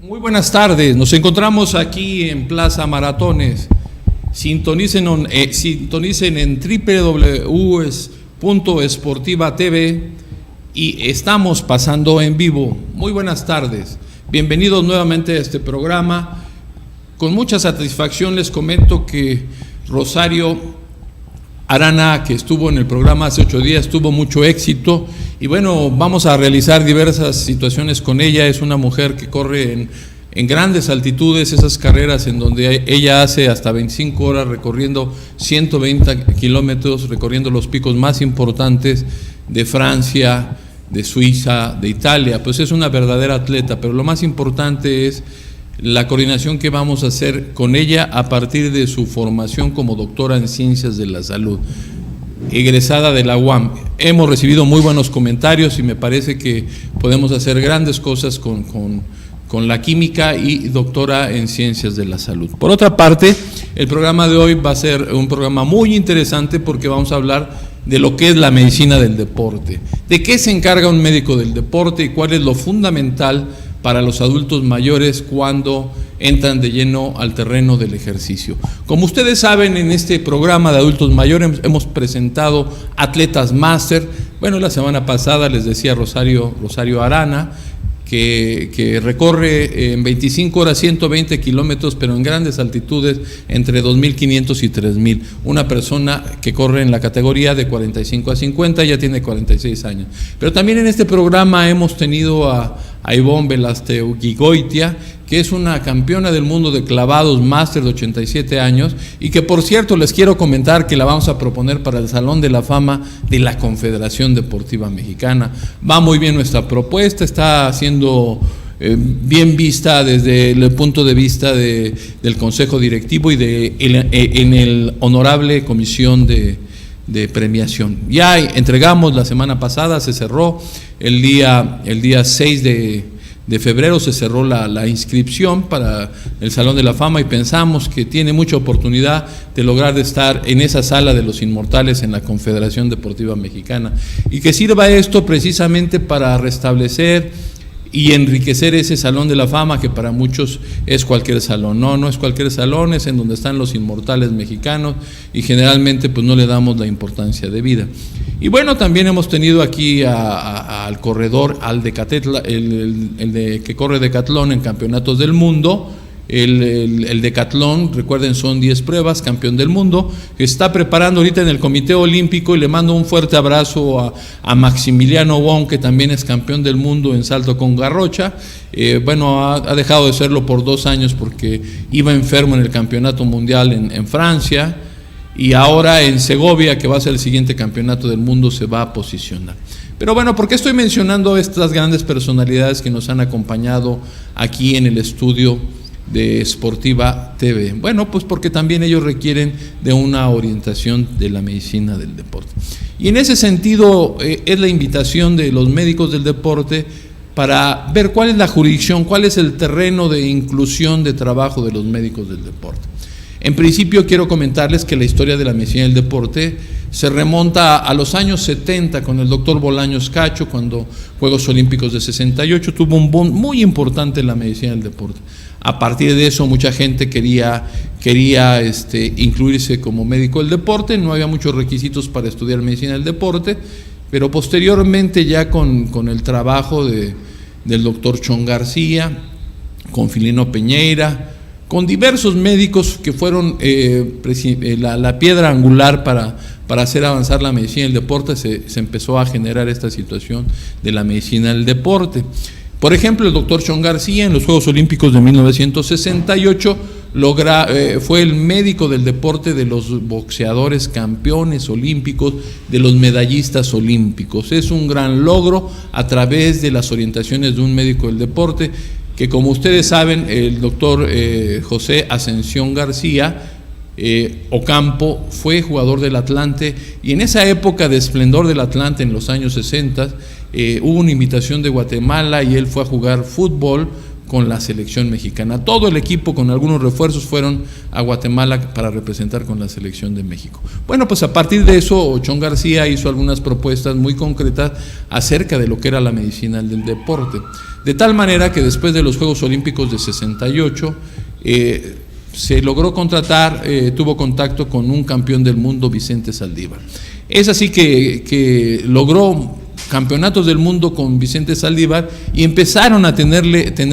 Muy buenas tardes, nos encontramos aquí en Plaza Maratones. Sintonicen en www.esportiva.tv y estamos pasando en vivo. Muy buenas tardes, bienvenidos nuevamente a este programa. Con mucha satisfacción les comento que Rosario Arana, que estuvo en el programa hace 8 días, tuvo mucho éxito y bueno, vamos a realizar diversas situaciones con ella. Es una mujer que corre en grandes altitudes, esas carreras en donde ella hace hasta 25 horas recorriendo 120 kilómetros, recorriendo los picos más importantes de Francia, de Suiza, de Italia. Pues es una verdadera atleta, pero lo más importante es la coordinación que vamos a hacer con ella a partir de su formación como doctora en Ciencias de la Salud, egresada de la UAM. Hemos recibido muy buenos comentarios y me parece que podemos hacer grandes cosas con la química y doctora en Ciencias de la Salud. Por otra parte, el programa de hoy va a ser un programa muy interesante porque vamos a hablar de lo que es la medicina del deporte, de qué se encarga un médico del deporte y cuál es lo fundamental para los adultos mayores cuando entran de lleno al terreno del ejercicio. Como ustedes saben, en este programa de adultos mayores hemos presentado atletas máster. Bueno, la semana pasada les decía Rosario Arana, que recorre en 25 horas 120 kilómetros, pero en grandes altitudes entre 2.500 y 3.000. Una persona que corre en la categoría de 45 a 50, ya tiene 46 años. Pero también en este programa hemos tenido a Ivonne Belasteguigoitia, que es una campeona del mundo de clavados máster de 87 años y que, por cierto, les quiero comentar que la vamos a proponer para el Salón de la Fama de la Confederación Deportiva Mexicana. Va muy bien nuestra propuesta, está siendo bien vista desde el punto de vista del Consejo Directivo y en el honorable comisión de premiación. Ya entregamos la semana pasada, se cerró el día 6 de febrero, se cerró la inscripción para el Salón de la Fama y pensamos que tiene mucha oportunidad de lograr estar en esa sala de los inmortales en la Confederación Deportiva Mexicana y que sirva esto precisamente para restablecer y enriquecer ese Salón de la Fama que para muchos es cualquier salón. No es cualquier salón, es en donde están los inmortales mexicanos y generalmente pues no le damos la importancia debida. Y bueno, también hemos tenido aquí al corredor, que corre decatlón en campeonatos del mundo. El decatlón, recuerden, son 10 pruebas, campeón del mundo, que está preparando ahorita en el Comité Olímpico, y le mando un fuerte abrazo a Maximiliano Wong, que también es campeón del mundo en salto con garrocha. Ha dejado de serlo por 2 años porque iba enfermo en el campeonato mundial en Francia, y ahora en Segovia, que va a ser el siguiente campeonato del mundo, se va a posicionar. Pero bueno, ¿por qué estoy mencionando estas grandes personalidades que nos han acompañado aquí en el estudio de Esportiva TV? Bueno, pues porque también ellos requieren de una orientación de la medicina del deporte. Y en ese sentido es la invitación de los médicos del deporte para ver cuál es la jurisdicción, cuál es el terreno de inclusión de trabajo de los médicos del deporte. En principio quiero comentarles que la historia de la medicina del deporte se remonta a los años 70 con el doctor Bolaños Cacho, cuando Juegos Olímpicos de 68 tuvo un boom muy importante en la medicina del deporte. A partir de eso mucha gente quería incluirse como médico del deporte, no había muchos requisitos para estudiar medicina del deporte, pero posteriormente ya con el trabajo del doctor Chon García, con Filino Peñeira, con diversos médicos que fueron la piedra angular para hacer avanzar la medicina del deporte, se empezó a generar esta situación de la medicina del deporte. Por ejemplo, el doctor Chon García en los Juegos Olímpicos de 1968 fue el médico del deporte de los boxeadores campeones olímpicos, de los medallistas olímpicos. Es un gran logro a través de las orientaciones de un médico del deporte que, como ustedes saben, el doctor José Ascensión García Ocampo fue jugador del Atlante, y en esa época de esplendor del Atlante en los años 60 hubo una invitación de Guatemala y él fue a jugar fútbol con la selección mexicana. Todo el equipo, con algunos refuerzos, fueron a Guatemala para representar con la selección de México. Bueno, pues a partir de eso, Ochón García hizo algunas propuestas muy concretas acerca de lo que era la medicina del deporte. De tal manera que después de los Juegos Olímpicos de 68, se logró contratar, tuvo contacto con un campeón del mundo, Vicente Saldívar. Es así que logró campeonatos del mundo con Vicente Saldívar y empezaron a tener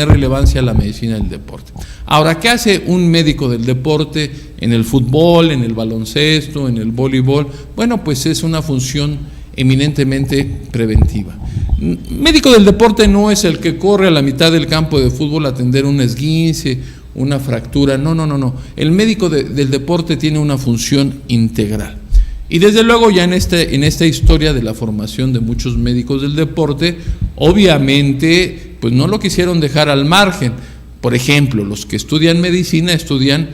relevancia a la medicina del deporte. Ahora, ¿qué hace un médico del deporte en el fútbol, en el baloncesto, en el voleibol? Bueno, pues es una función eminentemente preventiva. Médico del deporte no es el que corre a la mitad del campo de fútbol a atender un esguince, una fractura, no. El médico del deporte tiene una función integral. Y desde luego ya en esta historia de la formación de muchos médicos del deporte, obviamente pues no lo quisieron dejar al margen. Por ejemplo, los que estudian medicina estudian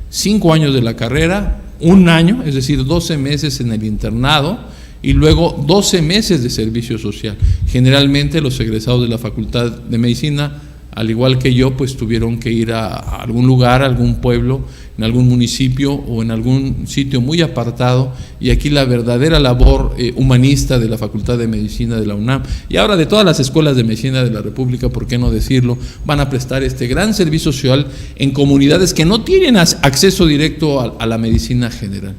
5 años de la carrera, 1 año, es decir, 12 meses en el internado y luego 12 meses de servicio social. Generalmente los egresados de la Facultad de Medicina, al igual que yo, pues tuvieron que ir a algún lugar, a algún pueblo, en algún municipio o en algún sitio muy apartado, y aquí la verdadera labor humanista de la Facultad de Medicina de la UNAM y ahora de todas las escuelas de medicina de la República, por qué no decirlo, van a prestar este gran servicio social en comunidades que no tienen acceso directo a la medicina general.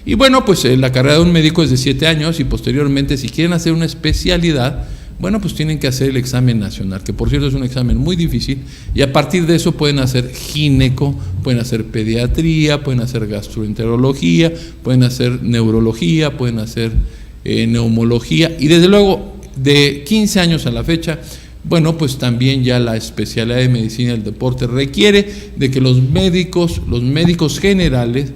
Y bueno, pues la carrera de un médico es de 7 años y posteriormente, si quieren hacer una especialidad, bueno, pues tienen que hacer el examen nacional, que por cierto es un examen muy difícil, y a partir de eso pueden hacer gineco, pueden hacer pediatría, pueden hacer gastroenterología, pueden hacer neurología, pueden hacer neumología, y desde luego de 15 años a la fecha, bueno, pues también ya la especialidad de medicina del deporte requiere de que los médicos generales,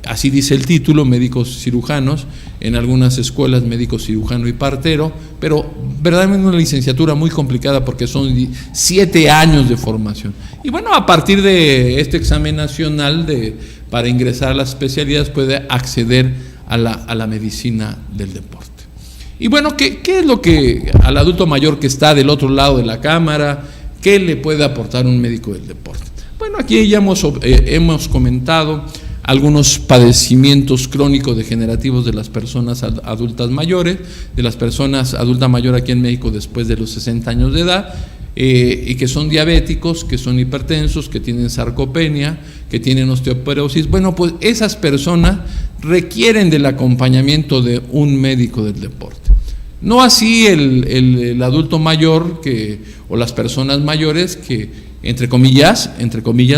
así dice el título, médicos cirujanos, en algunas escuelas médico cirujano y partero, pero verdaderamente una licenciatura muy complicada porque son 7 años de formación. Y bueno, a partir de este examen nacional para ingresar a las especialidades puede acceder a la medicina del deporte. Y bueno, ¿qué es lo que al adulto mayor que está del otro lado de la cámara, qué le puede aportar un médico del deporte? Bueno, aquí ya hemos comentado algunos padecimientos crónicos degenerativos de las personas adultas mayores, de las personas adulta mayor aquí en México después de los 60 años de edad, y que son diabéticos, que son hipertensos, que tienen sarcopenia, que tienen osteoporosis. Bueno, pues esas personas requieren del acompañamiento de un médico del deporte. No así el adulto mayor o las personas mayores que, entre comillas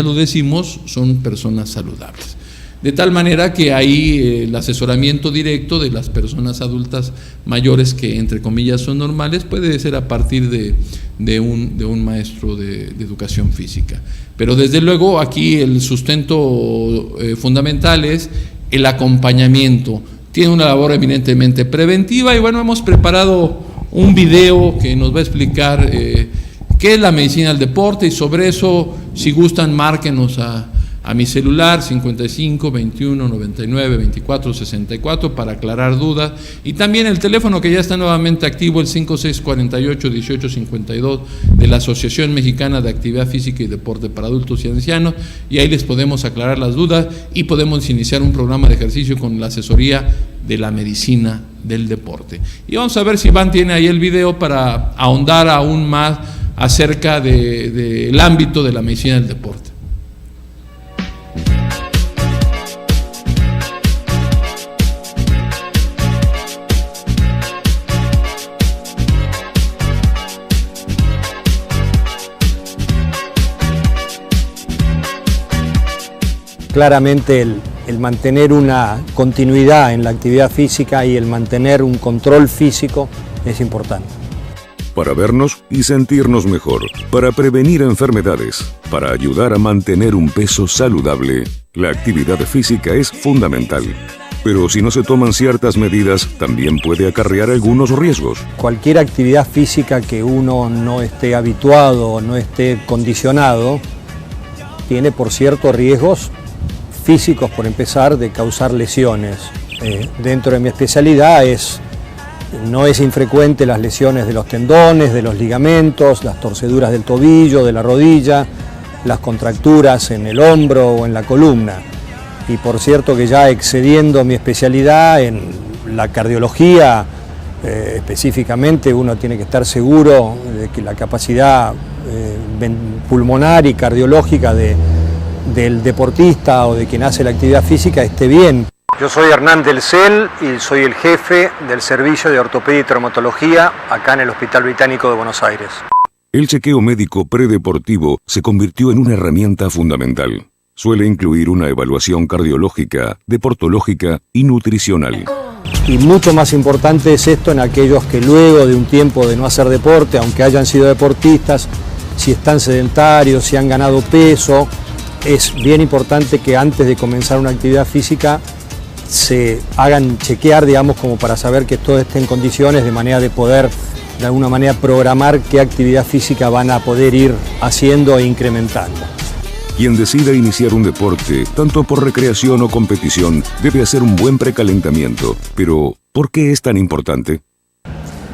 lo decimos, son personas saludables. De tal manera que ahí el asesoramiento directo de las personas adultas mayores que, entre comillas, son normales, puede ser a partir de un maestro de educación física. Pero desde luego aquí el sustento fundamental es el acompañamiento. Tiene una labor eminentemente preventiva y bueno, hemos preparado un video que nos va a explicar qué es la medicina del deporte, y sobre eso, si gustan, márquenos a mi celular 55 21 99 24 64 para aclarar dudas, y también el teléfono que ya está nuevamente activo, el 5648 1852 de la Asociación Mexicana de Actividad Física y Deporte para Adultos y Ancianos, y ahí les podemos aclarar las dudas y podemos iniciar un programa de ejercicio con la asesoría de la medicina del deporte. Y vamos a ver si Iván tiene ahí el video para ahondar aún más acerca del ámbito de la medicina del deporte. Claramente el mantener una continuidad en la actividad física y el mantener un control físico es importante. Para vernos y sentirnos mejor, para prevenir enfermedades, para ayudar a mantener un peso saludable, la actividad física es fundamental. Pero si no se toman ciertas medidas, también puede acarrear algunos riesgos. Cualquier actividad física que uno no esté habituado o no esté condicionado, tiene por cierto riesgos físicos, por empezar, de causar lesiones. Dentro de mi especialidad es No es infrecuente las lesiones de los tendones, de los ligamentos, las torceduras del tobillo, de la rodilla, las contracturas en el hombro o en la columna. Y por cierto que ya excediendo mi especialidad en la cardiología, específicamente uno tiene que estar seguro de que la capacidad pulmonar y cardiológica del deportista o de quien hace la actividad física esté bien. Yo soy Hernán del Cel y soy el jefe del servicio de ortopedia y traumatología acá en el Hospital Británico de Buenos Aires. El chequeo médico predeportivo se convirtió en una herramienta fundamental. Suele incluir una evaluación cardiológica, deportológica y nutricional. Y mucho más importante es esto en aquellos que luego de un tiempo de no hacer deporte, aunque hayan sido deportistas, si están sedentarios, si han ganado peso, es bien importante que antes de comenzar una actividad física se hagan chequear, digamos, como para saber que todo esté en condiciones, de manera de poder, de alguna manera, programar qué actividad física van a poder ir haciendo e incrementando. Quien decida iniciar un deporte, tanto por recreación o competición, debe hacer un buen precalentamiento. Pero, ¿por qué es tan importante?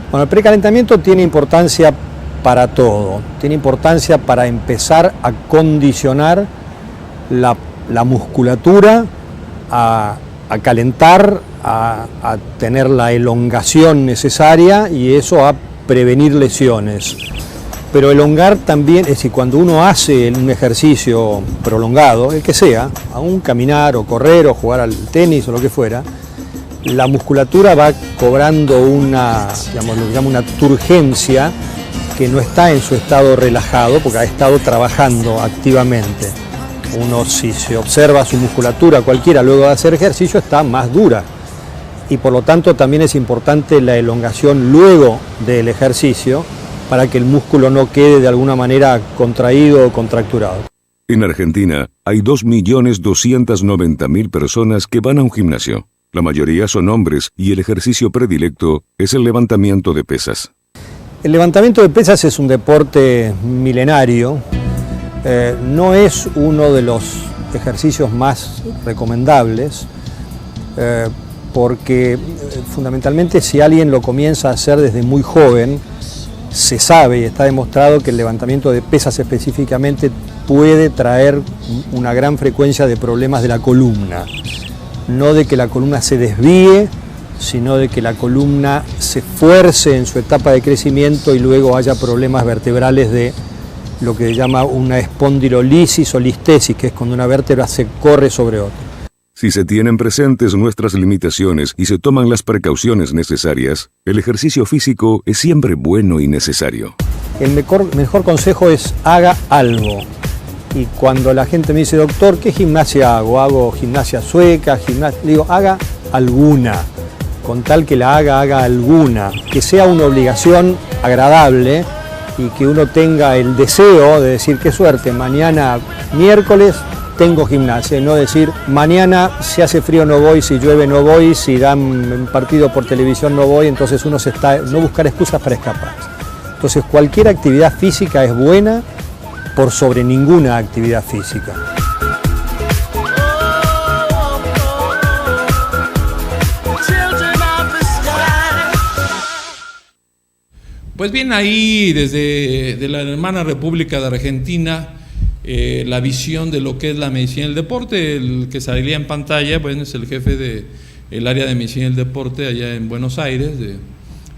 Bueno, el precalentamiento tiene importancia para todo. Tiene importancia para empezar a condicionar la musculatura, a calentar, a tener la elongación necesaria y eso a prevenir lesiones. Pero elongar también, es decir, cuando uno hace un ejercicio prolongado, el que sea, aún caminar o correr o jugar al tenis o lo que fuera, la musculatura va cobrando una, digamos, lo que llama una turgencia que no está en su estado relajado porque ha estado trabajando activamente. Uno, si se observa su musculatura cualquiera luego de hacer ejercicio, está más dura y por lo tanto también es importante la elongación luego del ejercicio para que el músculo no quede de alguna manera contraído o contracturado. En Argentina hay 2.290.000 personas que van a un gimnasio. La mayoría son hombres y el ejercicio predilecto es el levantamiento de pesas. El levantamiento de pesas es un deporte milenario. No es uno de los ejercicios más recomendables porque fundamentalmente si alguien lo comienza a hacer desde muy joven, se sabe y está demostrado que el levantamiento de pesas específicamente puede traer una gran frecuencia de problemas de la columna. No de que la columna se desvíe, sino de que la columna se fuerce en su etapa de crecimiento y luego haya problemas vertebrales de lo que se llama una espondilolisis o listesis, que es cuando una vértebra se corre sobre otra. Si se tienen presentes nuestras limitaciones y se toman las precauciones necesarias, el ejercicio físico es siempre bueno y necesario. El mejor consejo es haga algo. Y cuando la gente me dice, doctor, ¿qué gimnasia hago? Hago gimnasia sueca, digo, haga alguna. Con tal que la haga alguna. Que sea una obligación agradable y que uno tenga el deseo de decir, qué suerte, mañana miércoles tengo gimnasia, y no decir, mañana si hace frío no voy, si llueve no voy, si dan un partido por televisión no voy, entonces uno no buscar excusas para escapar. Entonces cualquier actividad física es buena por sobre ninguna actividad física. Pues bien, ahí desde la hermana República de Argentina, la visión de lo que es la medicina del deporte. El que salía en pantalla, bueno, es el jefe del área de medicina del deporte allá en Buenos Aires,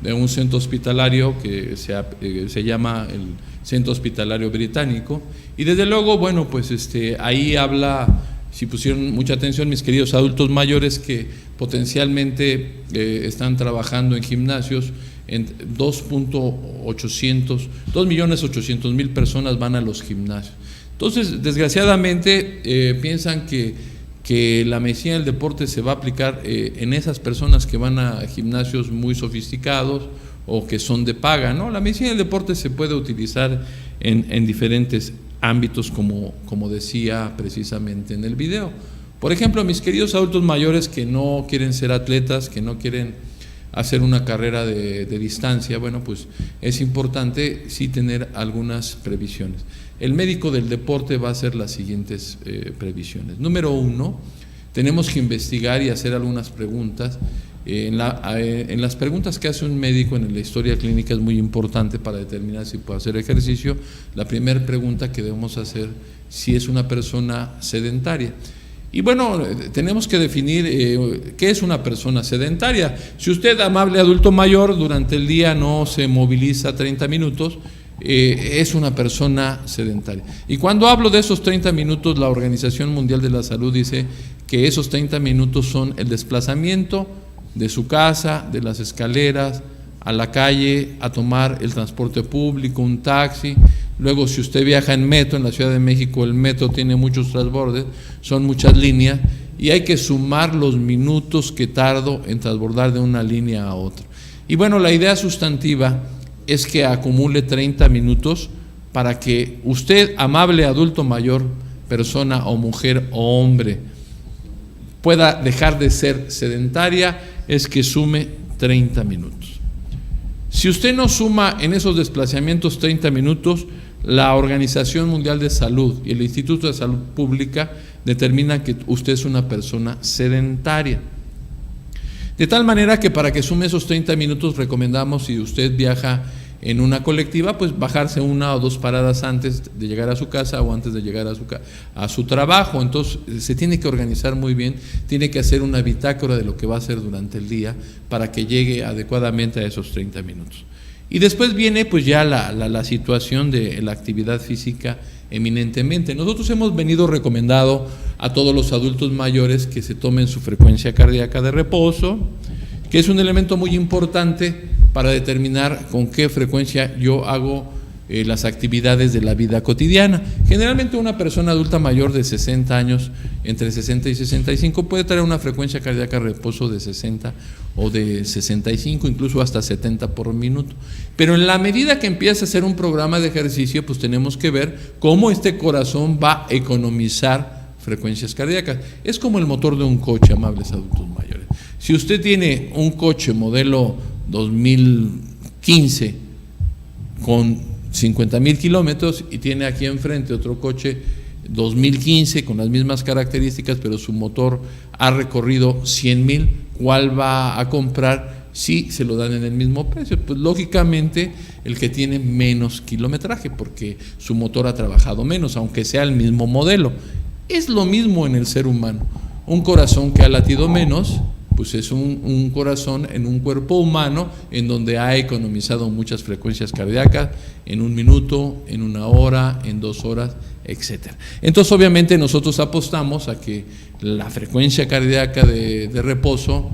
de un centro hospitalario que se llama el Centro Hospitalario Británico. Y desde luego, bueno, pues ahí habla, si pusieron mucha atención mis queridos adultos mayores, que potencialmente están trabajando en gimnasios. En 2.800.000 personas van a los gimnasios. Entonces, desgraciadamente, piensan que la medicina del deporte se va a aplicar en esas personas que van a gimnasios muy sofisticados o que son de paga, ¿no? La medicina del deporte se puede utilizar en diferentes ámbitos, como decía precisamente en el video. Por ejemplo, mis queridos adultos mayores que no quieren ser atletas, que no quieren hacer una carrera de distancia, bueno, pues es importante sí tener algunas previsiones. El médico del deporte va a hacer las siguientes previsiones. Número 1, tenemos que investigar y hacer algunas preguntas. En las preguntas que hace un médico en la historia clínica es muy importante para determinar si puede hacer ejercicio. La primera pregunta que debemos hacer, si es una persona sedentaria. Y bueno, tenemos que definir qué es una persona sedentaria. Si usted, amable adulto mayor, durante el día no se moviliza 30 minutos, es una persona sedentaria. Y cuando hablo de esos 30 minutos, la Organización Mundial de la Salud dice que esos 30 minutos son el desplazamiento de su casa, de las escaleras, a la calle, a tomar el transporte público, un taxi. Luego, si usted viaja en metro, en la Ciudad de México el metro tiene muchos transbordes, son muchas líneas, y hay que sumar los minutos que tardo en transbordar de una línea a otra. Y bueno, la idea sustantiva es que acumule 30 minutos para que usted, amable adulto mayor, persona o mujer o hombre, pueda dejar de ser sedentaria, es que sume 30 minutos. Si usted no suma en esos desplazamientos 30 minutos, la Organización Mundial de Salud y el Instituto de Salud Pública determinan que usted es una persona sedentaria. De tal manera que para que sume esos 30 minutos recomendamos, si usted viaja en una colectiva, pues bajarse 1 o 2 paradas antes de llegar a su casa o antes de llegar a su trabajo. Entonces se tiene que organizar muy bien, tiene que hacer una bitácora de lo que va a hacer durante el día para que llegue adecuadamente a esos 30 minutos. Y después viene pues ya la situación de la actividad física eminentemente. Nosotros hemos venido recomendando a todos los adultos mayores que se tomen su frecuencia cardíaca de reposo, que es un elemento muy importante para determinar con qué frecuencia yo hago las actividades de la vida cotidiana. Generalmente una persona adulta mayor de 60 años, entre 60 y 65, puede tener una frecuencia cardíaca de reposo de 60 o de 65, incluso hasta 70 por minuto. Pero en la medida que empieza a hacer un programa de ejercicio, pues tenemos que ver cómo este corazón va a economizar frecuencias cardíacas. Es como el motor de un coche, amables adultos mayores. Si usted tiene un coche modelo 2015 con 50,000 kilómetros y tiene aquí enfrente otro coche 2015 con las mismas características, pero su motor ha recorrido 100,000, ¿cuál va a comprar si se lo dan en el mismo precio? Pues lógicamente el que tiene menos kilometraje, porque su motor ha trabajado menos, aunque sea el mismo modelo. Es lo mismo en el ser humano. Un corazón que ha latido menos, pues es un corazón en un cuerpo humano en donde ha economizado muchas frecuencias cardíacas en 1 minuto, en 1 hora, en 2 horas, etc. Entonces obviamente nosotros apostamos a que la frecuencia cardíaca de reposo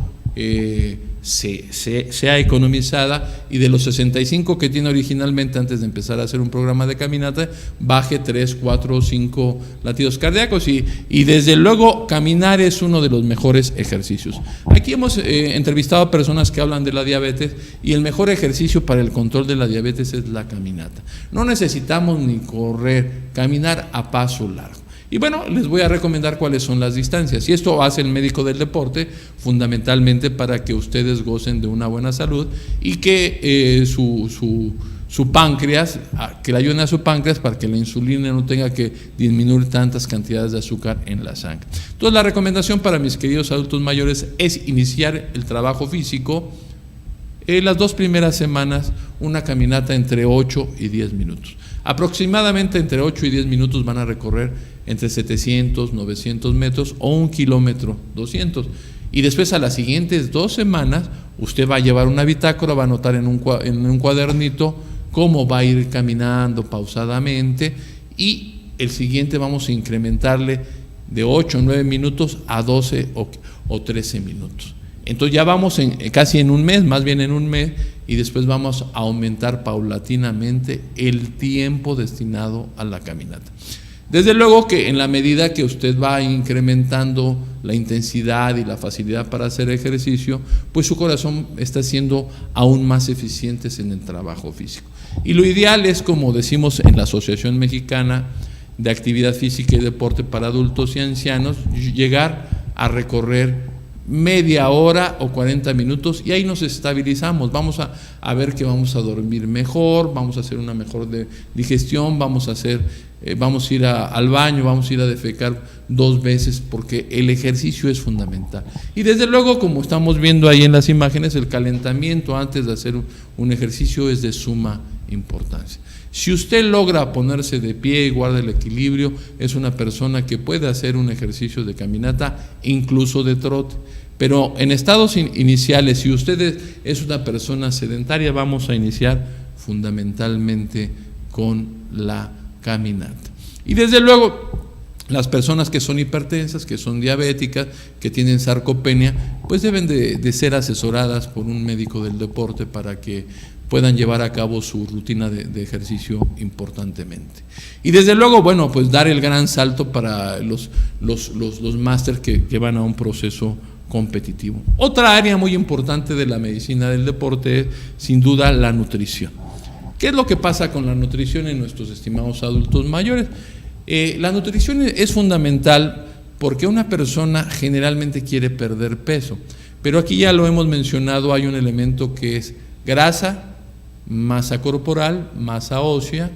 sea economizada, y de los 65 que tiene originalmente antes de empezar a hacer un programa de caminata, baje 3, 4 o 5 latidos cardíacos, y desde luego caminar es uno de los mejores ejercicios. Aquí hemos entrevistado a personas que hablan de la diabetes, y el mejor ejercicio para el control de la diabetes es la caminata. No necesitamos ni correr, caminar a paso largo. Y bueno, les voy a recomendar cuáles son las distancias. Y esto hace el médico del deporte fundamentalmente para que ustedes gocen de una buena salud y que su páncreas, que le ayuden a su páncreas para que la insulina no tenga que disminuir tantas cantidades de azúcar en la sangre. Entonces la recomendación para mis queridos adultos mayores es iniciar el trabajo físico las 2 primeras semanas, una caminata entre 8 y 10 minutos. Aproximadamente entre 8 y 10 minutos van a recorrer entre 700, 900 metros o 1 kilómetro, 200. Y después a las siguientes 2 semanas usted va a llevar una bitácora, va a anotar en un cuadernito cómo va a ir caminando pausadamente, y el siguiente vamos a incrementarle de 8 o 9 minutos a 12 o 13 minutos. Entonces ya vamos casi en un mes, más bien en un mes, y después vamos a aumentar paulatinamente el tiempo destinado a la caminata. Desde luego que en la medida que usted va incrementando la intensidad y la facilidad para hacer ejercicio, pues su corazón está siendo aún más eficiente en el trabajo físico. Y lo ideal es, como decimos en la Asociación Mexicana de Actividad Física y Deporte para Adultos y Ancianos, llegar a recorrer media hora o 40 minutos y ahí nos estabilizamos. Vamos a ver que vamos a dormir mejor, vamos a hacer una mejor digestión, vamos a ir al baño, vamos a ir a defecar 2 veces, porque el ejercicio es fundamental. Y desde luego, como estamos viendo ahí en las imágenes, el calentamiento antes de hacer un ejercicio es de suma importancia. Si usted logra ponerse de pie y guarda el equilibrio, es una persona que puede hacer un ejercicio de caminata, incluso de trote. Pero en estados iniciales, si usted es una persona sedentaria, vamos a iniciar fundamentalmente con la caminata. Y desde luego, las personas que son hipertensas, que son diabéticas, que tienen sarcopenia, pues deben de ser asesoradas por un médico del deporte para que puedan llevar a cabo su rutina de ejercicio importantemente. Y desde luego, bueno, pues dar el gran salto para los máster que van a un proceso competitivo. Otra área muy importante de la medicina del deporte es, sin duda, la nutrición. ¿Qué es lo que pasa con la nutrición en nuestros estimados adultos mayores? La nutrición es fundamental porque una persona generalmente quiere perder peso, pero aquí ya lo hemos mencionado, hay un elemento que es grasa, masa corporal, masa ósea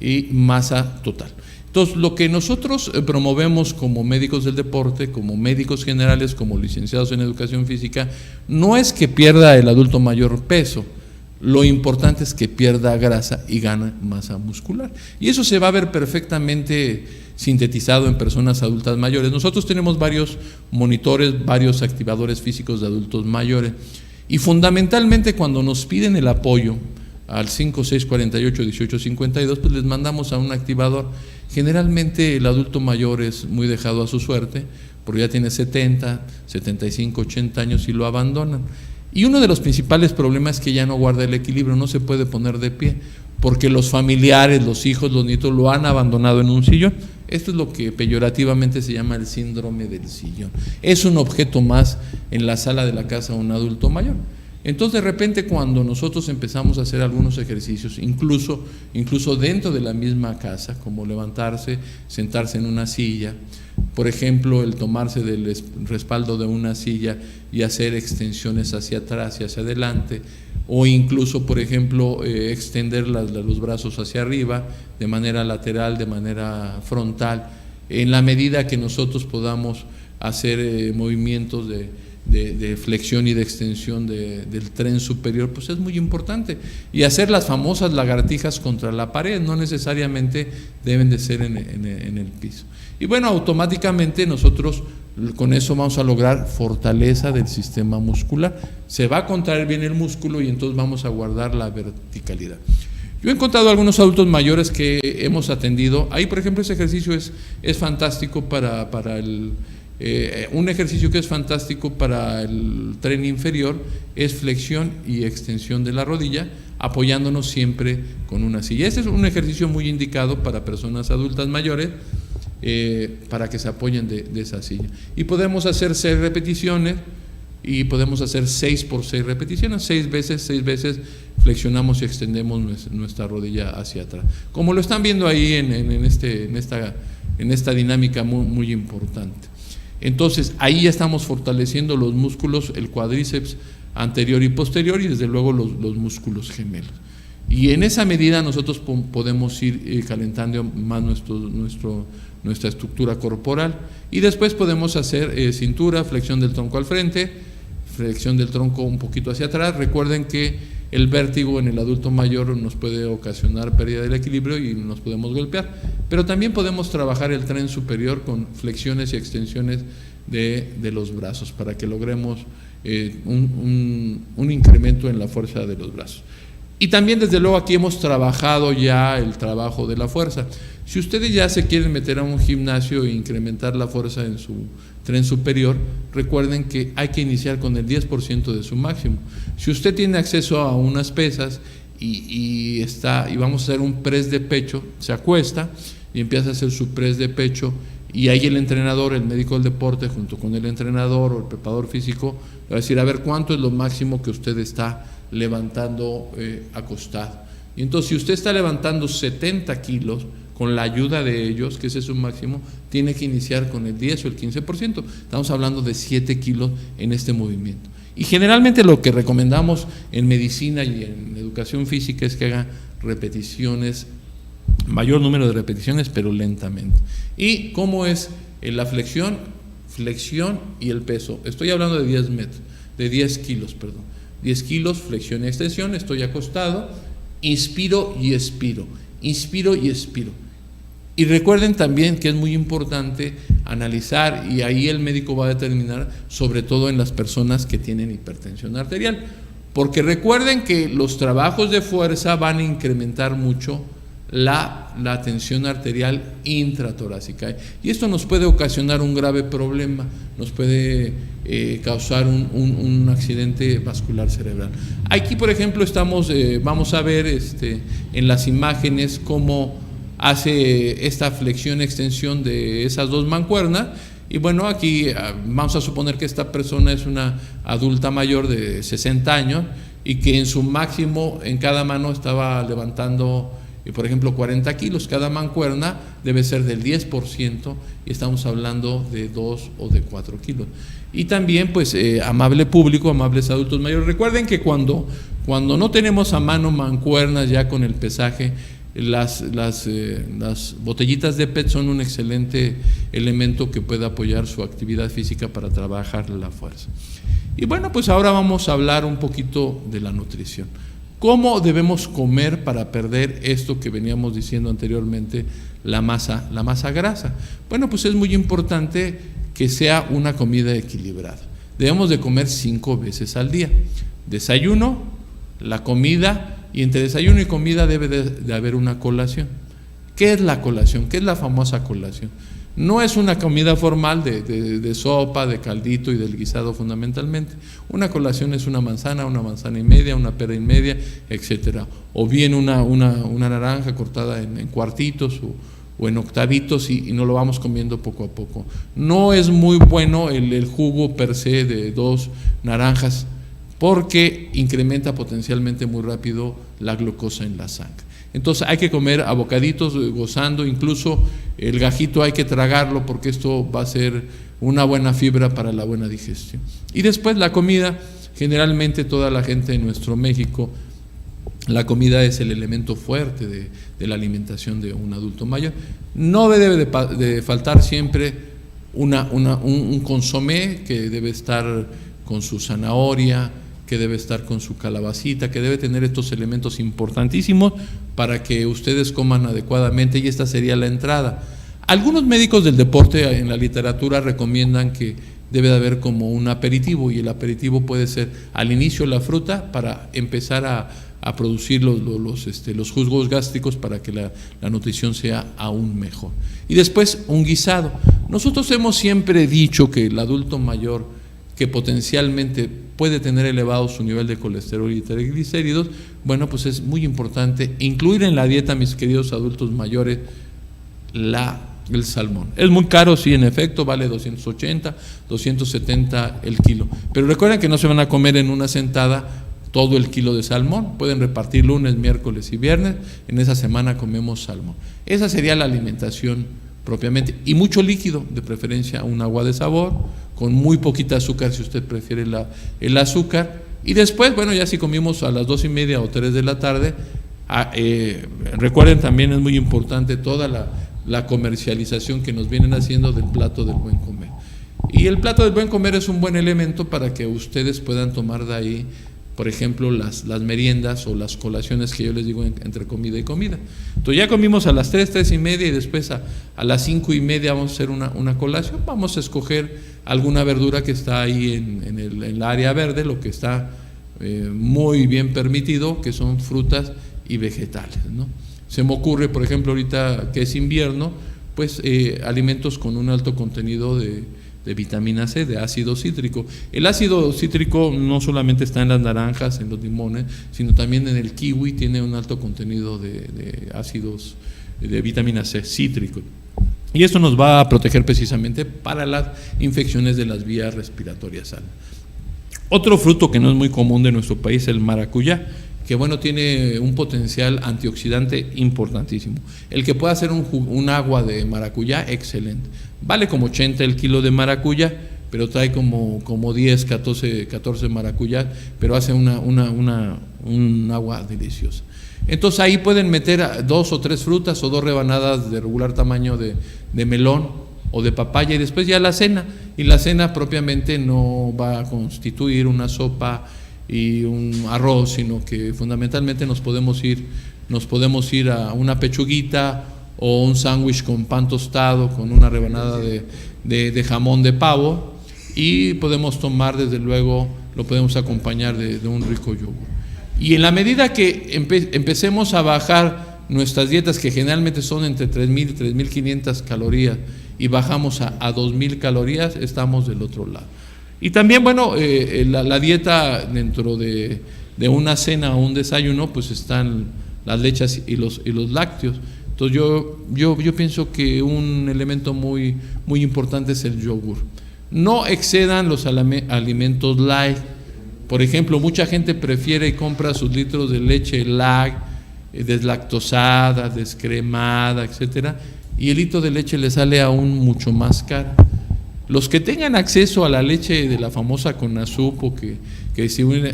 y masa total. Entonces, lo que nosotros promovemos como médicos del deporte, como médicos generales, como licenciados en educación física, no es que pierda el adulto mayor peso, lo importante es que pierda grasa y gane masa muscular. Y eso se va a ver perfectamente sintetizado en personas adultas mayores. Nosotros tenemos varios monitores, varios activadores físicos de adultos mayores, y fundamentalmente cuando nos piden el apoyo al 5648-1852, pues les mandamos a un activador. Generalmente el adulto mayor es muy dejado a su suerte, porque ya tiene 70, 75, 80 años y lo abandonan. Y uno de los principales problemas es que ya no guarda el equilibrio, no se puede poner de pie, porque los familiares, los hijos, los nietos lo han abandonado en un sillón. Esto es lo que peyorativamente se llama el síndrome del sillón. Es un objeto más en la sala de la casa de un adulto mayor. Entonces, de repente, cuando nosotros empezamos a hacer algunos ejercicios, incluso dentro de la misma casa, como levantarse, sentarse en una silla, por ejemplo, el tomarse del respaldo de una silla y hacer extensiones hacia atrás y hacia adelante, o incluso, por ejemplo, extender los brazos hacia arriba, de manera lateral, de manera frontal, en la medida que nosotros podamos hacer movimientos de flexión y de extensión del tren superior, pues es muy importante. Y hacer las famosas lagartijas contra la pared, no necesariamente deben de ser en el piso. Y bueno, automáticamente nosotros con eso vamos a lograr fortaleza del sistema muscular. Se va a contraer bien el músculo y entonces vamos a guardar la verticalidad. Yo he encontrado algunos adultos mayores que hemos atendido. Ahí, por ejemplo, ese ejercicio es fantástico para un ejercicio que es fantástico para el tren inferior es flexión y extensión de la rodilla, apoyándonos siempre con una silla. Este es un ejercicio muy indicado para personas adultas mayores, para que se apoyen de esa silla. Y podemos hacer 6 repeticiones y podemos hacer 6 por 6 repeticiones, 6 veces flexionamos y extendemos nuestra rodilla hacia atrás. Como lo están viendo ahí en esta dinámica muy importante. Entonces, ahí ya estamos fortaleciendo los músculos, el cuádriceps anterior y posterior, y desde luego los músculos gemelos. Y en esa medida nosotros podemos ir calentando más nuestra estructura corporal, y después podemos hacer cintura, flexión del tronco al frente, flexión del tronco un poquito hacia atrás. Recuerden que el vértigo en el adulto mayor nos puede ocasionar pérdida del equilibrio y nos podemos golpear, pero también podemos trabajar el tren superior con flexiones y extensiones de los brazos para que logremos un incremento en la fuerza de los brazos. Y también, desde luego, aquí hemos trabajado ya el trabajo de la fuerza. Si ustedes ya se quieren meter a un gimnasio e incrementar la fuerza en su tren superior, recuerden que hay que iniciar con el 10% de su máximo. Si usted tiene acceso a unas pesas y vamos a hacer un press de pecho, se acuesta y empieza a hacer su press de pecho, y ahí el entrenador, el médico del deporte, junto con el entrenador o el preparador físico, le va a decir, a ver, ¿cuánto es lo máximo que usted está levantando acostado? Y entonces, si usted está levantando 70 kilos, con la ayuda de ellos, que ese es su máximo, tiene que iniciar con el 10 o el 15%. Estamos hablando de 7 kilos en este movimiento. Y generalmente lo que recomendamos en medicina y en educación física es que haga repeticiones, mayor número de repeticiones, pero lentamente. ¿Y cómo es la flexión y el peso? Estoy hablando de 10 kilos, 10 kilos, flexión y extensión, estoy acostado, inspiro y expiro, inspiro y expiro. Y recuerden también que es muy importante analizar, y ahí el médico va a determinar, sobre todo en las personas que tienen hipertensión arterial, porque recuerden que los trabajos de fuerza van a incrementar mucho la tensión arterial intratorácica, y esto nos puede ocasionar un grave problema, nos puede causar un accidente vascular cerebral. Aquí, por ejemplo, vamos a ver en las imágenes cómo hace esta flexión extensión de esas dos mancuernas. Y bueno, aquí vamos a suponer que esta persona es una adulta mayor de 60 años y que en su máximo en cada mano estaba levantando, por ejemplo, 40 kilos. Cada mancuerna debe ser del 10% y estamos hablando de 2 o de 4 kilos. Y también, pues, amable público, amables adultos mayores, recuerden que cuando no tenemos a mano mancuernas ya con el pesaje, las botellitas de PET son un excelente elemento que puede apoyar su actividad física para trabajar la fuerza. Y bueno, pues ahora vamos a hablar un poquito de la nutrición. ¿Cómo debemos comer para perder esto que veníamos diciendo anteriormente, la masa grasa? Bueno, pues es muy importante que sea una comida equilibrada. Debemos de comer 5 veces al día. Desayuno, la comida, y entre desayuno y comida debe de haber una colación. ¿Qué es la colación? ¿Qué es la famosa colación? No es una comida formal de sopa, de caldito y del guisado fundamentalmente. Una colación es una manzana y media, una pera y media, etcétera. O bien una naranja cortada en cuartitos o en octavitos y nos lo vamos comiendo poco a poco. No es muy bueno el jugo per se de 2 naranjas, porque incrementa potencialmente muy rápido la glucosa en la sangre. Entonces hay que comer a bocaditos, gozando, incluso el gajito hay que tragarlo porque esto va a ser una buena fibra para la buena digestión. Y después la comida, generalmente toda la gente en nuestro México, la comida es el elemento fuerte de la alimentación de un adulto mayor. No debe de faltar siempre un consomé que debe estar con su zanahoria, que debe estar con su calabacita, que debe tener estos elementos importantísimos para que ustedes coman adecuadamente, y esta sería la entrada. Algunos médicos del deporte en la literatura recomiendan que debe de haber como un aperitivo, y el aperitivo puede ser al inicio la fruta para empezar a producir los jugos gástricos para que la nutrición sea aún mejor. Y después un guisado. Nosotros hemos siempre dicho que el adulto mayor que potencialmente puede tener elevado su nivel de colesterol y triglicéridos, bueno, pues es muy importante incluir en la dieta, mis queridos adultos mayores, el salmón. Es muy caro, sí, en efecto, vale 280, 270 el kilo, pero recuerden que no se van a comer en una sentada todo el kilo de salmón, pueden repartir lunes, miércoles y viernes, en esa semana comemos salmón. Esa sería la alimentación propiamente, y mucho líquido, de preferencia un agua de sabor, con muy poquita azúcar si usted prefiere el azúcar. Y después, bueno, ya si comimos a las 2:30 o 3 de la tarde, recuerden también es muy importante toda la comercialización que nos vienen haciendo del plato del buen comer. Y el plato del buen comer es un buen elemento para que ustedes puedan tomar de ahí, por ejemplo, las meriendas o las colaciones que yo les digo entre comida y comida. Entonces ya comimos a las 3:30 y después a las 5:30 vamos a hacer una colación. Vamos a escoger alguna verdura que está ahí en el área verde, lo que está muy bien permitido, que son frutas y vegetales, ¿no? Se me ocurre, por ejemplo, ahorita que es invierno, pues alimentos con un alto contenido de vitamina C, de ácido cítrico. El ácido cítrico no solamente está en las naranjas, en los limones, sino también en el kiwi, tiene un alto contenido de ácidos, de vitamina C cítrico. Y esto nos va a proteger precisamente para las infecciones de las vías respiratorias altas. Otro fruto que no es muy común de nuestro país es el maracuyá, que bueno, tiene un potencial antioxidante importantísimo. El que pueda hacer un agua de maracuyá, excelente. Vale como 80 el kilo de maracuyá, pero trae como 10, 14 maracuyás, pero hace un agua deliciosa. Entonces ahí pueden meter 2 o 3 frutas o 2 rebanadas de regular tamaño de melón o de papaya, y después ya la cena. Y la cena propiamente no va a constituir una sopa y un arroz, sino que fundamentalmente nos podemos ir a una pechuguita o un sándwich con pan tostado, con una rebanada de jamón de pavo, y podemos tomar, desde luego, lo podemos acompañar de un rico yogur. Y en la medida que empecemos a bajar nuestras dietas, que generalmente son entre 3.000 y 3.500 calorías, y bajamos a 2.000 calorías, estamos del otro lado. Y también, bueno, la dieta dentro de una cena o un desayuno, pues están las leches y los lácteos. Entonces yo pienso que un elemento muy, muy importante es el yogur. No excedan los alimentos light. Por ejemplo, mucha gente prefiere y compra sus litros de leche light, deslactosada, descremada, etcétera, y el litro de leche le sale aún mucho más caro. Los que tengan acceso a la leche de la famosa Conasupo, que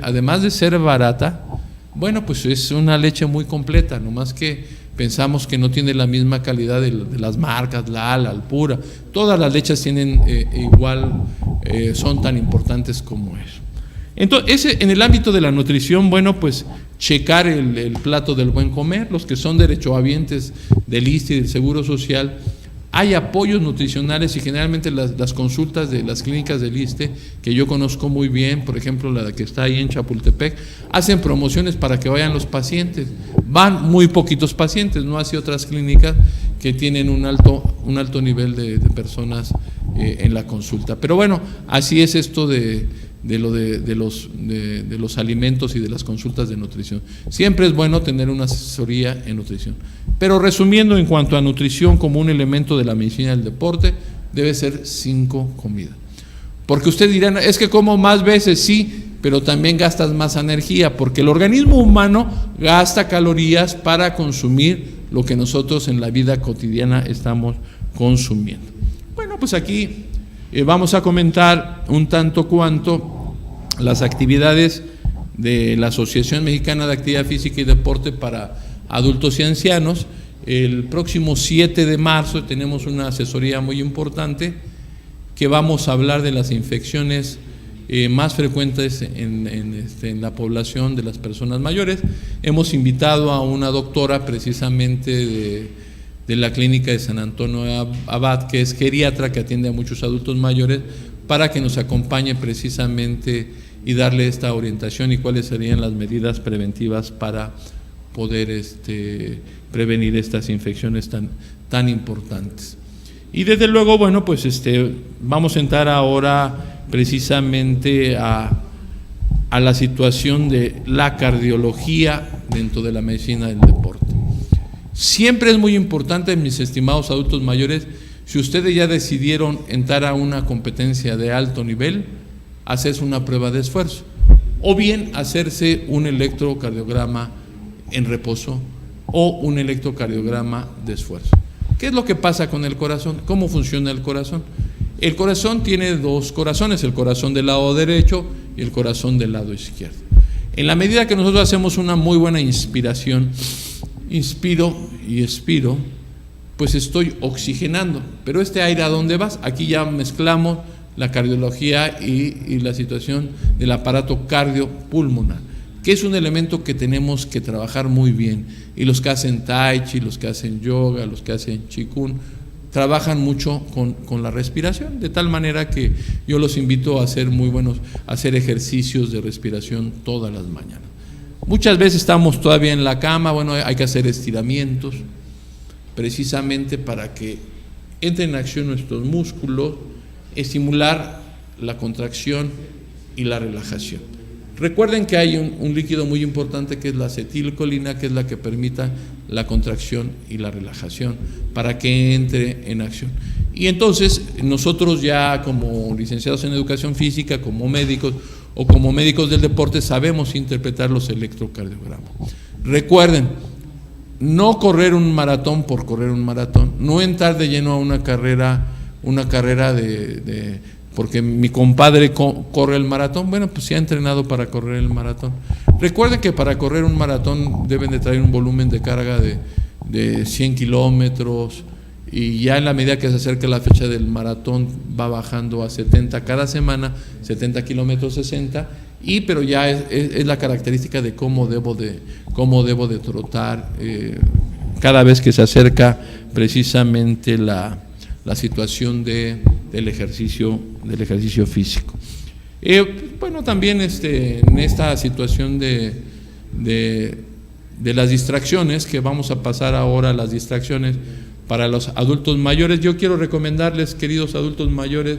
además de ser barata, bueno, pues es una leche muy completa, nomás que pensamos que no tiene la misma calidad de las marcas, la Alpura. Todas las leches tienen igual, son tan importantes como eso. Entonces, en el ámbito de la nutrición, bueno, pues checar el plato del buen comer. Los que son derechohabientes del ISSSTE y del Seguro Social, hay apoyos nutricionales, y generalmente las consultas de las clínicas del ISSSTE, que yo conozco muy bien, por ejemplo la que está ahí en Chapultepec, hacen promociones para que vayan los pacientes. Van muy poquitos pacientes, no así otras clínicas que tienen un alto nivel de personas en la consulta. Pero bueno, así es esto de los alimentos y de las consultas de nutrición. Siempre es bueno tener una asesoría en nutrición. Pero resumiendo, en cuanto a nutrición como un elemento de la medicina del deporte, debe ser 5 comidas. Porque usted dirá, es que como más veces, sí, pero también gastas más energía, porque el organismo humano gasta calorías para consumir lo que nosotros en la vida cotidiana estamos consumiendo. Bueno, pues aquí vamos a comentar un tanto cuanto las actividades de la Asociación Mexicana de Actividad Física y Deporte para Adultos y Ancianos. El próximo 7 de marzo tenemos una asesoría muy importante, que vamos a hablar de las infecciones más frecuentes en la población de las personas mayores. Hemos invitado a una doctora precisamente de la clínica de San Antonio Abad, que es geriatra, que atiende a muchos adultos mayores, para que nos acompañe precisamente y darle esta orientación y cuáles serían las medidas preventivas para poder prevenir estas infecciones tan importantes. Y desde luego, bueno, pues vamos a entrar ahora precisamente a la situación de la cardiología dentro de la medicina del deporte. Siempre es muy importante, mis estimados adultos mayores, si ustedes ya decidieron entrar a una competencia de alto nivel, hacerse una prueba de esfuerzo, o bien hacerse un electrocardiograma en reposo o un electrocardiograma de esfuerzo. ¿Qué es lo que pasa con el corazón? ¿Cómo funciona el corazón? El corazón tiene 2 corazones, el corazón del lado derecho y el corazón del lado izquierdo. En la medida que nosotros hacemos una muy buena inspiración, inspiro y expiro, pues estoy oxigenando. Pero este aire, ¿a dónde vas? Aquí ya mezclamos la cardiología y la situación del aparato cardiopulmonar, que es un elemento que tenemos que trabajar muy bien. Y los que hacen tai chi, los que hacen yoga, los que hacen qigong, trabajan mucho con la respiración, de tal manera que yo los invito a hacer ejercicios de respiración todas las mañanas. Muchas veces estamos todavía en la cama, bueno, hay que hacer estiramientos, precisamente para que entren en acción nuestros músculos, estimular la contracción y la relajación. Recuerden que hay un líquido muy importante, que es la acetilcolina, que es la que permite la contracción y la relajación para que entre en acción. Y entonces nosotros, ya como licenciados en educación física, como médicos o como médicos del deporte sabemos interpretar los electrocardiogramas. Recuerden, no correr un maratón por correr un maratón, no entrar de lleno a una carrera porque mi compadre corre el maratón. Bueno, pues sí ha entrenado para correr el maratón. Recuerden que para correr un maratón deben de traer un volumen de carga de 100 kilómetros, y ya en la medida que se acerca la fecha del maratón va bajando a 70 cada semana, 70 kilómetros, 60, pero ya es la característica de cómo debo de trotar cada vez que se acerca precisamente la situación del ejercicio físico. Bueno, también en esta situación de las distracciones, que vamos a pasar ahora a las distracciones para los adultos mayores, yo quiero recomendarles, queridos adultos mayores,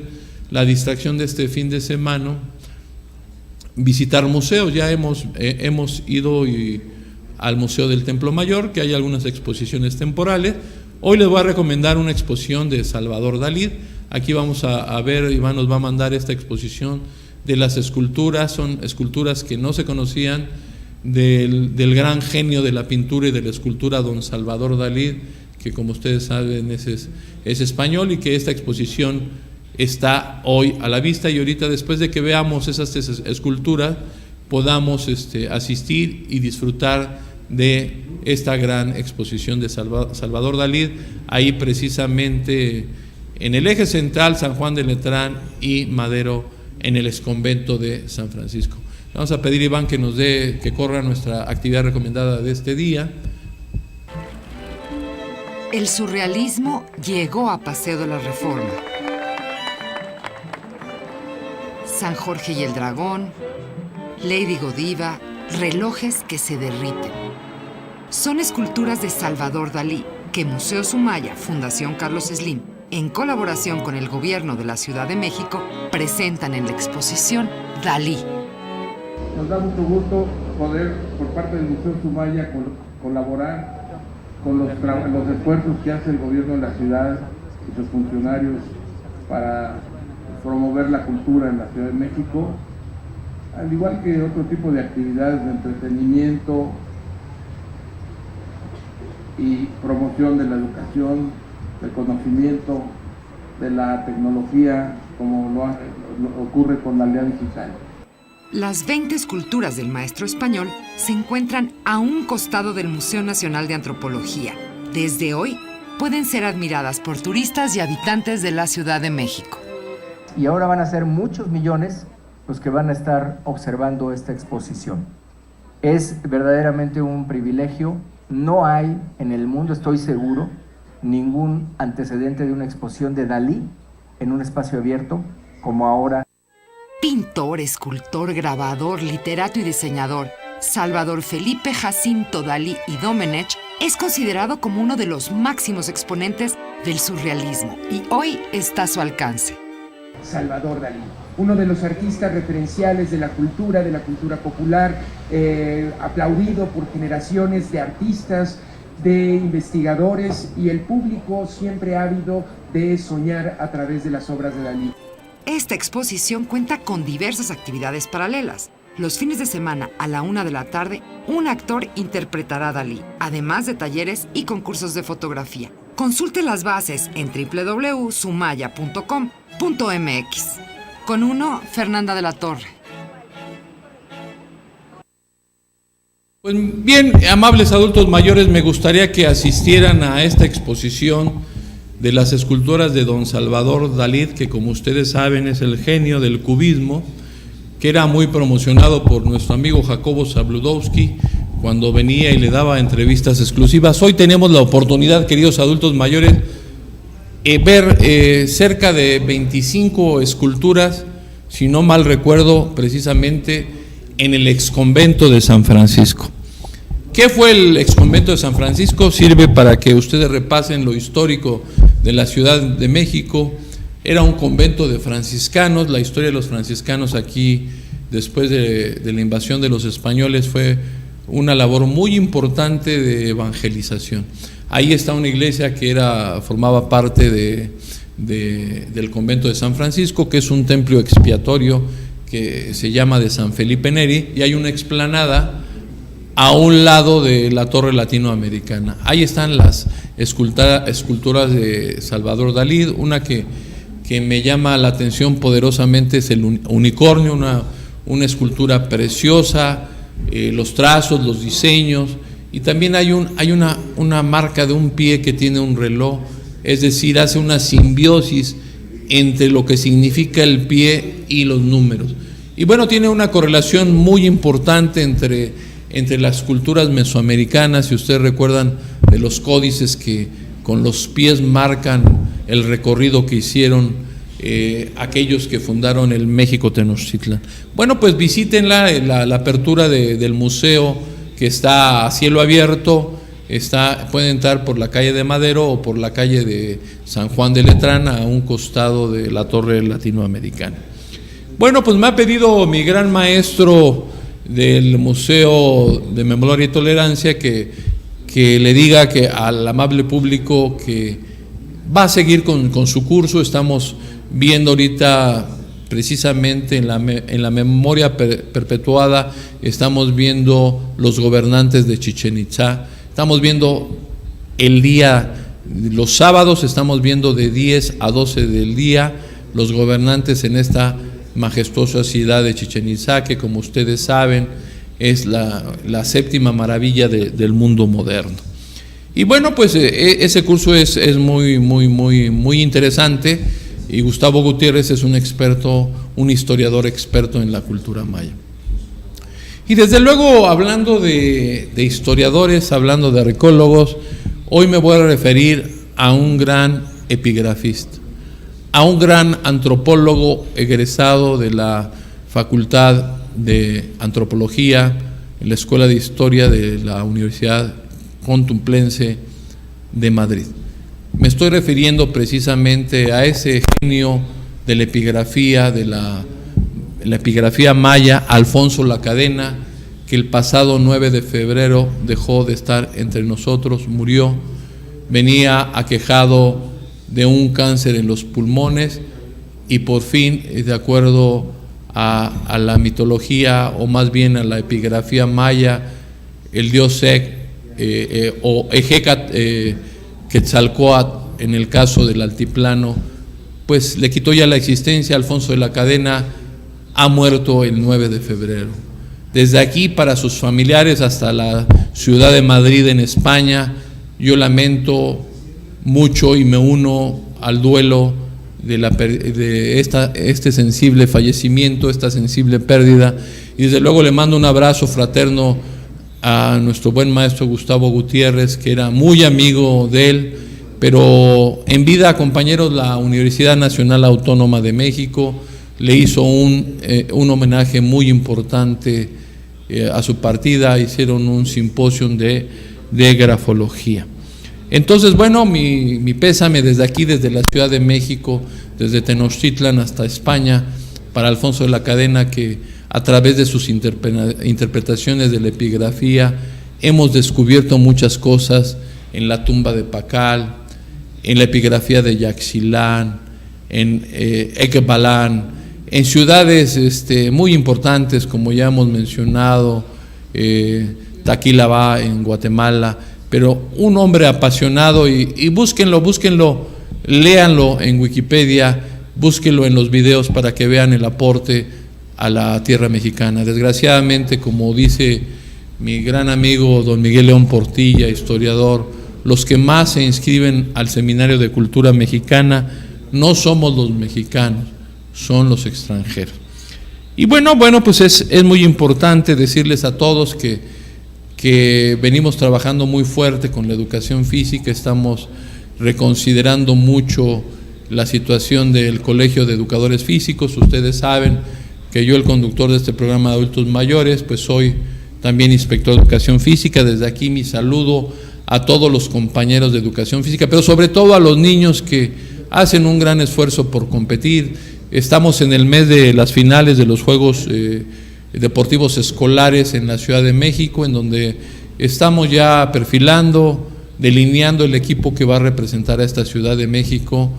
la distracción de este fin de semana: visitar museos. Ya hemos ido al Museo del Templo Mayor, que hay algunas exposiciones temporales. Hoy les voy a recomendar una exposición de Salvador Dalí. Aquí vamos a ver, Iván nos va a mandar esta exposición de las esculturas. Son esculturas que no se conocían del gran genio de la pintura y de la escultura, don Salvador Dalí, que como ustedes saben es español, y que esta exposición está hoy a la vista, y ahorita después de que veamos esas esculturas podamos asistir y disfrutar de esta gran exposición de Salvador Dalí, ahí precisamente en el eje central San Juan de Letrán y Madero, en el exconvento de San Francisco. Vamos a pedir, Iván, que corra nuestra actividad recomendada de este día. El surrealismo llegó a Paseo de la Reforma. San Jorge y el Dragón, Lady Godiva, relojes que se derriten. Son esculturas de Salvador Dalí que Museo Sumaya, Fundación Carlos Slim, en colaboración con el gobierno de la Ciudad de México, presentan en la exposición Dalí. Nos da mucho gusto poder, por parte del Museo Sumaya, colaborar con los esfuerzos que hace el gobierno de la ciudad y sus funcionarios para promover la cultura en la Ciudad de México, al igual que otro tipo de actividades de entretenimiento y promoción de la educación, del conocimiento, de la tecnología, como lo ocurre con la aldea digital. Las 20 esculturas del maestro español se encuentran a un costado del Museo Nacional de Antropología. Desde hoy pueden ser admiradas por turistas y habitantes de la Ciudad de México. Y ahora van a ser muchos millones los que van a estar observando esta exposición. Es verdaderamente un privilegio. No hay en el mundo, estoy seguro, ningún antecedente de una exposición de Dalí en un espacio abierto como ahora. Pintor, escultor, grabador, literato y diseñador, Salvador Felipe Jacinto Dalí y Domenech es considerado como uno de los máximos exponentes del surrealismo y hoy está a su alcance. Salvador Dalí, uno de los artistas referenciales de la cultura popular, aplaudido por generaciones de artistas, de investigadores, y el público siempre ávido de soñar a través de las obras de Dalí. Esta exposición cuenta con diversas actividades paralelas. Los fines de semana a la 1 de la tarde, un actor interpretará a Dalí, además de talleres y concursos de fotografía. Consulte las bases en www.sumaya.com.mx. Con uno, Fernanda de la Torre. Pues bien, amables adultos mayores, me gustaría que asistieran a esta exposición de las esculturas de don Salvador Dalí, que como ustedes saben es el genio del cubismo, que era muy promocionado por nuestro amigo Jacobo Zabludowski cuando venía y le daba entrevistas exclusivas. Hoy tenemos la oportunidad, queridos adultos mayores, ver cerca de 25 esculturas, si no mal recuerdo, precisamente en el exconvento de San Francisco. ¿Qué fue el exconvento de San Francisco? Sirve para que ustedes repasen lo histórico de la Ciudad de México. Era un convento de franciscanos. La historia de los franciscanos aquí, después de la invasión de los españoles, fue una labor muy importante de evangelización. Ahí está una iglesia que formaba parte del convento de San Francisco, que es un templo expiatorio que se llama de San Felipe Neri, y hay una explanada a un lado de la Torre Latinoamericana. Ahí están las esculturas de Salvador Dalí. Una que me llama la atención poderosamente es el unicornio, una escultura preciosa, los trazos, los diseños, y también hay una marca de un pie que tiene un reloj, es decir, hace una simbiosis entre lo que significa el pie y los números. Y bueno, tiene una correlación muy importante entre las culturas mesoamericanas. Si ustedes recuerdan de los códices que con los pies marcan el recorrido que hicieron aquellos que fundaron el México Tenochtitlan. Bueno, pues visítenla, la apertura del museo, que está a cielo abierto. Pueden entrar por la calle de Madero o por la calle de San Juan de Letrán, a un costado de la Torre Latinoamericana. Bueno, pues me ha pedido mi gran maestro del Museo de Memoria y Tolerancia que le diga que al amable público que va a seguir con su curso. Estamos viendo ahorita precisamente en la memoria perpetuada, estamos viendo los gobernantes de Chichén Itzá. Estamos viendo los sábados, estamos viendo de 10 a 12 del día los gobernantes en esta majestuosa ciudad de Chichén Itzá, que como ustedes saben es la séptima maravilla del mundo moderno. Y bueno, pues ese curso es muy, muy, muy, muy interesante, y Gustavo Gutiérrez es un historiador experto en la cultura maya. Y desde luego, hablando de historiadores, hablando de arqueólogos, hoy me voy a referir a un gran epigrafista, a un gran antropólogo egresado de la Facultad de Antropología en la Escuela de Historia de la Universidad Complutense de Madrid. Me estoy refiriendo precisamente a ese genio de la epigrafía, de la epigrafía maya, Alfonso La Cadena, que el pasado 9 de febrero dejó de estar entre nosotros, murió. Venía aquejado de un cáncer en los pulmones, y por fin, de acuerdo a la mitología, o más bien a la epigrafía maya, el dios Sec o Ejecat Quetzalcóatl, en el caso del altiplano, pues le quitó ya la existencia. Alfonso de la Cadena ha muerto el 9 de febrero. Desde aquí, para sus familiares hasta la ciudad de Madrid, en España, yo lamento mucho y me uno al duelo de este sensible fallecimiento, esta sensible pérdida, y desde luego le mando un abrazo fraterno a nuestro buen maestro Gustavo Gutiérrez, que era muy amigo de él, pero en vida, compañeros, la Universidad Nacional Autónoma de México le hizo un homenaje muy importante a su partida. Hicieron un simposio de grafología. Entonces, bueno, mi pésame desde aquí, desde la Ciudad de México, desde Tenochtitlan hasta España, para Alfonso de la Cadena, que a través de sus interpretaciones de la epigrafía hemos descubierto muchas cosas en la tumba de Pacal, en la epigrafía de Yaxchilán, en Ecbalán, en ciudades muy importantes, como ya hemos mencionado, Taquilabá en Guatemala. Pero un hombre apasionado, y búsquenlo, léanlo en Wikipedia, búsquenlo en los videos para que vean el aporte a la tierra mexicana. Desgraciadamente, como dice mi gran amigo don Miguel León Portilla, historiador, los que más se inscriben al Seminario de Cultura Mexicana no somos los mexicanos, son los extranjeros. Y bueno, pues es muy importante decirles a todos que venimos trabajando muy fuerte con la educación física. Estamos reconsiderando mucho la situación del Colegio de Educadores Físicos. Ustedes saben que yo, el conductor de este programa de adultos mayores, pues soy también inspector de educación física. Desde aquí mi saludo a todos los compañeros de educación física, pero sobre todo a los niños que hacen un gran esfuerzo por competir. Estamos en el mes de las finales de los Juegos Deportivos Escolares en la Ciudad de México, en donde estamos ya perfilando, delineando el equipo que va a representar a esta Ciudad de México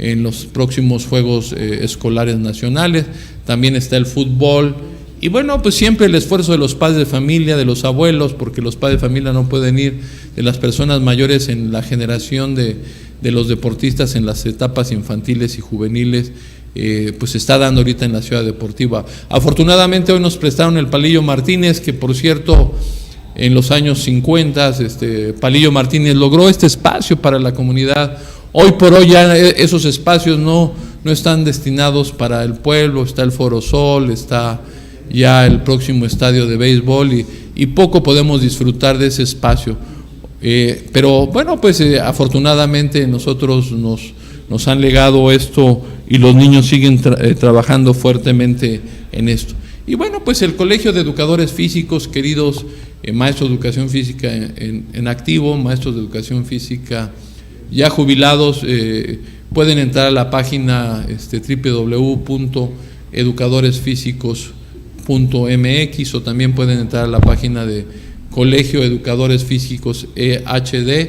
en los próximos Juegos Escolares Nacionales. También está el fútbol. Y bueno, pues siempre el esfuerzo de los padres de familia, de los abuelos, porque los padres de familia no pueden ir, de las personas mayores en la generación de los deportistas en las etapas infantiles y juveniles, pues se está dando ahorita en la Ciudad Deportiva. Afortunadamente hoy nos prestaron el Palillo Martínez, que por cierto en los años 50 Palillo Martínez logró este espacio para la comunidad. Hoy por hoy ya esos espacios no están destinados para el pueblo. Está el Foro Sol, está ya el próximo estadio de béisbol y poco podemos disfrutar de ese espacio. Pero bueno, pues afortunadamente nosotros nos han legado esto y los niños siguen trabajando fuertemente en esto. Y bueno, pues el Colegio de Educadores Físicos, queridos maestros de educación física en activo, maestros de educación física ya jubilados, pueden entrar a la página www.educadoresfísicos.mx o también pueden entrar a la página de Colegio Educadores Físicos EHD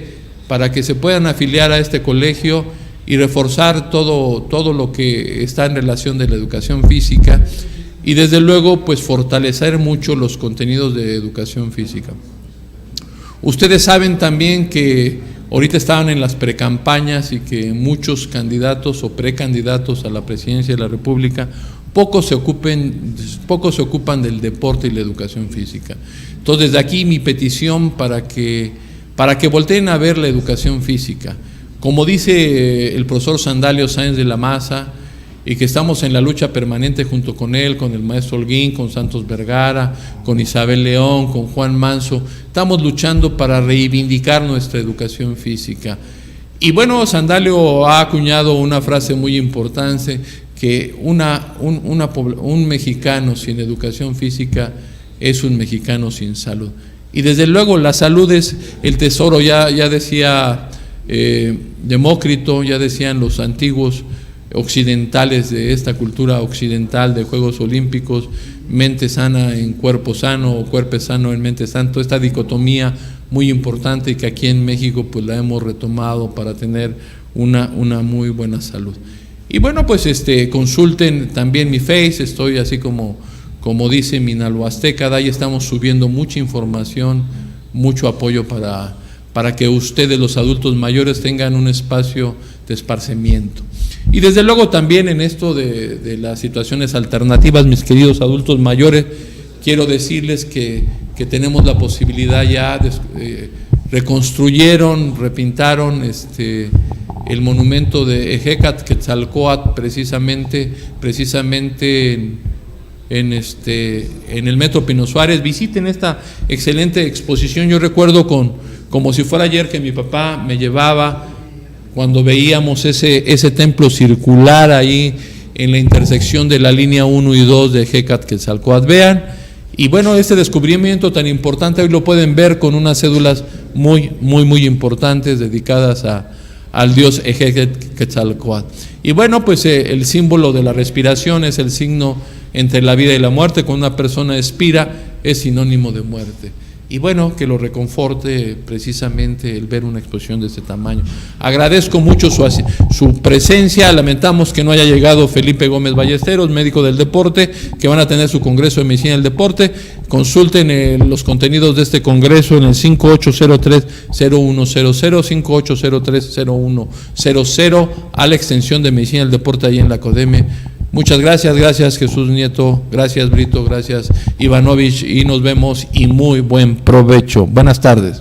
para que se puedan afiliar a este colegio y reforzar todo lo que está en relación de la educación física y desde luego pues fortalecer mucho los contenidos de educación física. Ustedes saben también que ahorita estaban en las precampañas y que muchos candidatos o precandidatos a la presidencia de la República poco se ocupan del deporte y la educación física. Entonces, desde aquí mi petición para que volteen a ver la educación física. Como dice el profesor Sandalio Sáenz de la Maza, y que estamos en la lucha permanente junto con él, con el maestro Holguín, con Santos Vergara, con Isabel León, con Juan Manso, estamos luchando para reivindicar nuestra educación física. Y bueno, Sandalio ha acuñado una frase muy importante, que un mexicano sin educación física es un mexicano sin salud. Y desde luego la salud es el tesoro, ya decía Demócrito, ya decían los antiguos occidentales de esta cultura occidental de Juegos Olímpicos, mente sana en cuerpo sano o cuerpo sano en mente santo, esta dicotomía muy importante que aquí en México pues la hemos retomado para tener una muy buena salud. Y bueno, pues consulten también mi Face, estoy así como dice Minalhuasteca, ahí estamos subiendo mucha información, mucho apoyo para que ustedes, los adultos mayores, tengan un espacio de esparcimiento. Y desde luego también en esto de las situaciones alternativas, mis queridos adultos mayores, quiero decirles que tenemos la posibilidad ya de reconstruyeron, repintaron el monumento de Ejecatl-Quetzalcóatl precisamente en el Metro Pino Suárez. Visiten esta excelente exposición. Yo recuerdo como si fuera ayer que mi papá me llevaba cuando veíamos ese templo circular ahí en la intersección de la línea 1 y 2 de Ejecatl-Quetzalcóatl. Vean, y bueno, este descubrimiento tan importante hoy lo pueden ver con unas cédulas muy importantes dedicadas al dios Ejecatl-Quetzalcóatl. Y bueno, pues el símbolo de la respiración es el signo entre la vida y la muerte. Cuando una persona expira es sinónimo de muerte. Y bueno, que lo reconforte precisamente el ver una exposición de este tamaño. Agradezco mucho su presencia. Lamentamos que no haya llegado Felipe Gómez Ballesteros, médico del deporte, que van a tener su congreso de medicina del deporte. Consulten los contenidos de este congreso en el 5803-0100, 5803-0100, a la extensión de medicina del deporte ahí en la CODEME. Muchas gracias Jesús Nieto, gracias Brito, gracias Ivanovich, y nos vemos y muy buen provecho. Buenas tardes.